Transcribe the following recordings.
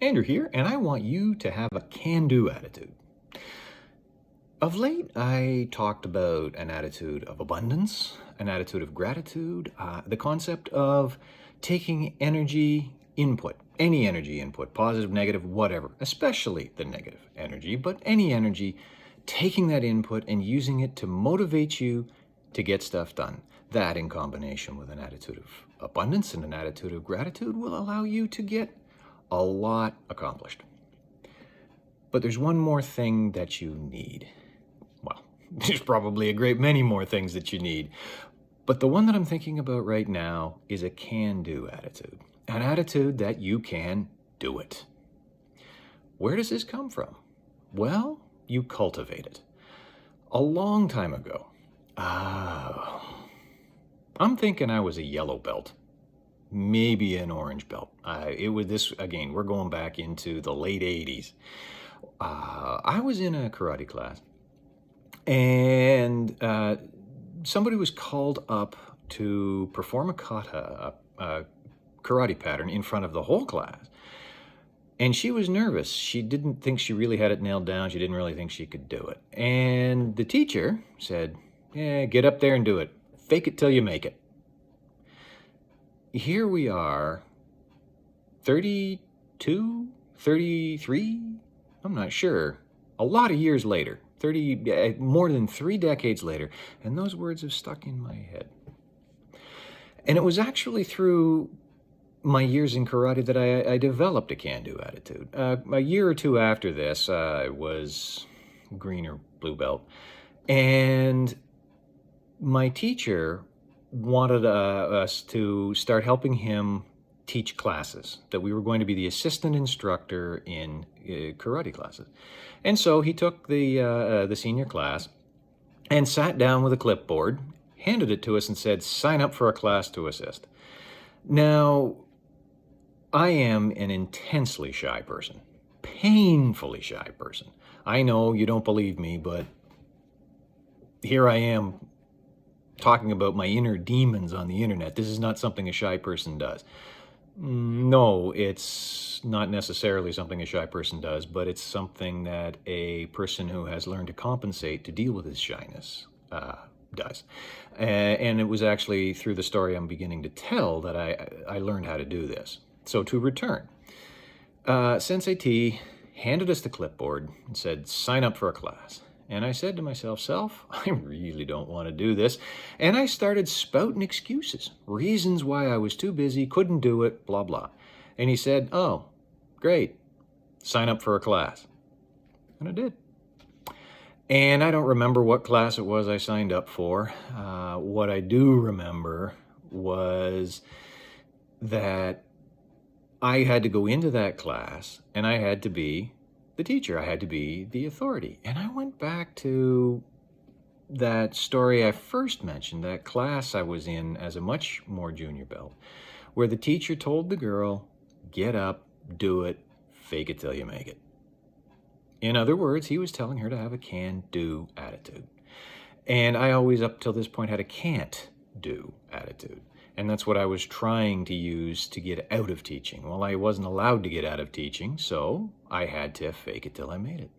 Andrew here, and I want you to have a can-do attitude. Of late, I talked about an attitude of abundance, an attitude of gratitude, the concept of taking energy input, any energy input, positive, negative, whatever, especially the negative energy, but any energy, taking that input and using it to motivate you to get stuff done. That, in combination with an attitude of abundance and an attitude of gratitude, will allow you to get a lot accomplished. But there's one more thing that you need. Well, there's probably a great many more things that you need. But the one that I'm thinking about right now is a can-do attitude. An attitude that you can do it. Where does this come from? Well, you cultivate it. A long time ago, I'm thinking I was a yellow belt. Maybe an orange belt. It was this, again, we're going back into the late 80s. I was in a karate class, and somebody was called up to perform a kata, a karate pattern in front of the whole class. And she was nervous. She didn't think she really had it nailed down. She didn't really think she could do it. And the teacher said, "Yeah, get up there and do it. Fake it till you make it." Here we are, 32, 33, I'm not sure, a lot of years later, more than 3 decades later, and those words have stuck in my head. And it was actually through my years in karate that I developed a can-do attitude. A year or two after this, I was green or blue belt, and my teacher wanted us to start helping him teach classes, that we were going to be the assistant instructor in karate classes. And so he took the senior class and sat down with a clipboard, handed it to us and said, "Sign up for a class to assist." Now, I am an intensely shy person, painfully shy person. I know you don't believe me, but here I am talking about my inner demons on the internet. This is not something a shy person does. No, it's not necessarily something a shy person does, but it's something that a person who has learned to compensate to deal with his shyness does. And it was actually through the story I'm beginning to tell that I learned how to do this. So to return, Sensei T handed us the clipboard and said, "Sign up for a class." And I said to myself, "Self, I really don't want to do this." And I started spouting excuses, reasons why I was too busy, couldn't do it, blah, blah. And he said, "Oh, great, sign up for a class." And I did. And I don't remember what class it was I signed up for. What I do remember was that I had to go into that class and I had to be the teacher. I had to be the authority. And I went back to that story I first mentioned, that class I was in as a much more junior belt, where the teacher told the girl, "Get up, do it, fake it till you make it." In other words, he was telling her to have a can-do attitude. And I always, up till this point, had a can't-do attitude. And that's what I was trying to use to get out of teaching. Well, I wasn't allowed to get out of teaching, so I had to fake it till I made it.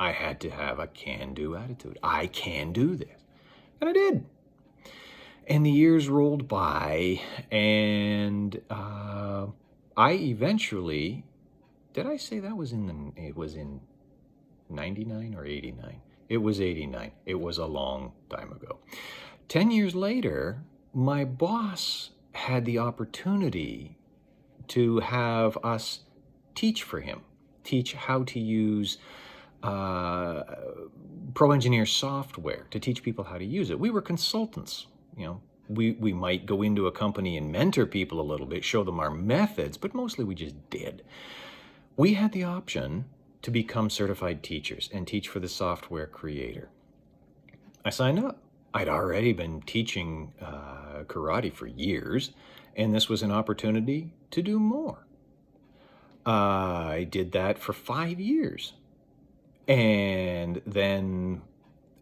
I had to have a can-do attitude. I can do this. And I did. And the years rolled by, and I eventually, did I say that was it was in 99 or 89? It was 89. It was a long time ago. 10 years later, my boss had the opportunity to have us teach for him, teach how to use Pro Engineer software, to teach people how to use it. We were consultants, we might go into a company and mentor people a little bit, show them our methods, but mostly we just did. We had the option to become certified teachers and teach for the software creator. I signed up. I'd already been teaching karate for years, and this was an opportunity to do more. I did that for 5 years. And then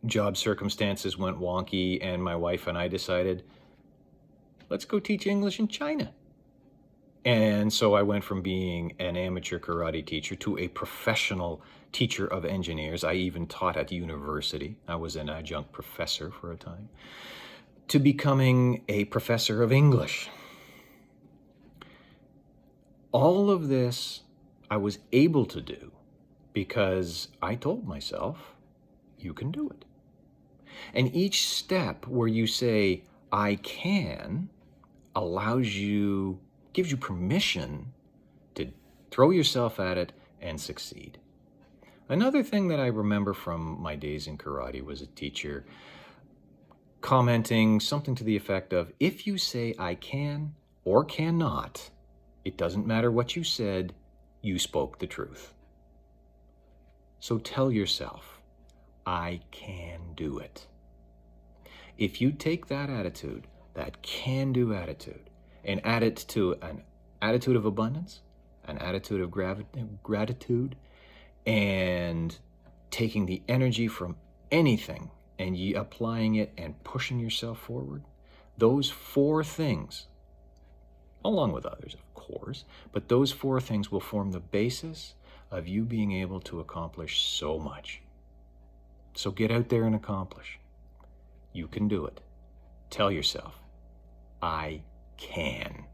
job circumstances went wonky, and my wife and I decided, let's go teach English in China. And so I went from being an amateur karate teacher to a professional teacher of engineers. I even taught at university. I was an adjunct professor for a time, to becoming a professor of English. All of this I was able to do because I told myself, you can do it. And each step where you say, I can, gives you permission to throw yourself at it and succeed. Another thing that I remember from my days in karate was a teacher commenting something to the effect of, if you say I can or cannot, it doesn't matter what you said, you spoke the truth. So tell yourself, I can do it. If you take that attitude, that can-do attitude, and add it to an attitude of abundance, an attitude of gratitude, and taking the energy from anything and applying it and pushing yourself forward, those 4 things, along with others, of course, but those 4 things will form the basis of you being able to accomplish so much. So get out there and accomplish. You can do it. Tell yourself, I can.